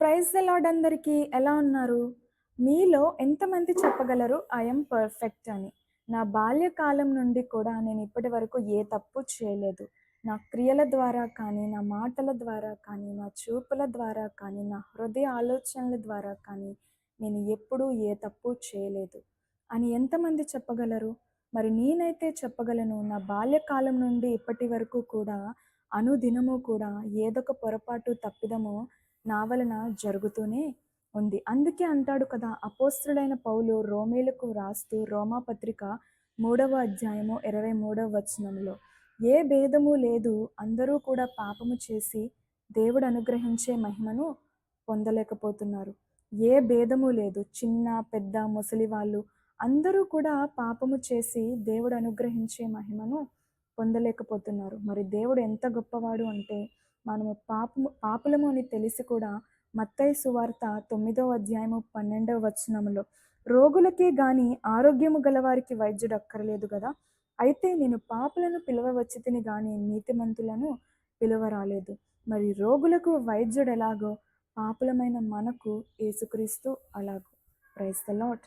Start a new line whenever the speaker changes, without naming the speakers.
Praise the lord అందరికీ. ఎలా ఉన్నారు? మీలో ఎంతమంది చెప్పగలరు ఐ యామ్ పర్ఫెక్ట్ అని? నా బాల్యకాలం నుండి కూడా నేను ఇప్పటి వరకు ఏ తప్పు చేయలేదు. నా క్రియల ద్వారా కానీ, నా మాటల ద్వారా కానీ, నా చూపుల ద్వారా కానీ, నా హృదయ ఆలోచనల ద్వారా కానీ, నేను ఎప్పుడూ ఏ తప్పు చేయలేదు అని ఎంతమంది చెప్పగలరు? మరి నేనైతే చెప్పగలను. నా బాల్యకాలం నుండి ఇప్పటి వరకు కూడా అనుదినము కూడా ఏదొక పొరపాటు, తప్పిదమో నా వలన జరుగుతూనే ఉంది. అందుకే అంటాడు కదా, అపోస్తలుడైన పౌలు రోమీలకు రాస్తూ రోమాపత్రిక 3వ అధ్యాయము 23వ వచనంలో, ఏ భేదము లేదు, అందరూ కూడా పాపము చేసి దేవుడు అనుగ్రహించే మహిమను పొందలేకపోతున్నారు. ఏ భేదము లేదు. చిన్న, పెద్ద, ముసలి వాళ్ళు అందరూ కూడా పాపము చేసి దేవుడు అనుగ్రహించే మహిమను పొందలేకపోతున్నారు. మరి దేవుడు ఎంత గొప్పవాడు అంటే, మనము పాపులము అని తెలిసి కూడా మత్తయి సువార్త 9వ అధ్యాయము 12వ వచనములో, రోగులకే గాని ఆరోగ్యము గలవారికి వైద్యుడు అక్కరలేదు గదా! అయితే నేను పాపులను పిలువవచ్చితిని గాని నీతిమంతులను పిలువరాలేదు. మరి రోగులకు వైద్యుడు ఎలాగో పాపులమైన మనకు యేసుక్రీస్తు అలాగో. Praise the lord.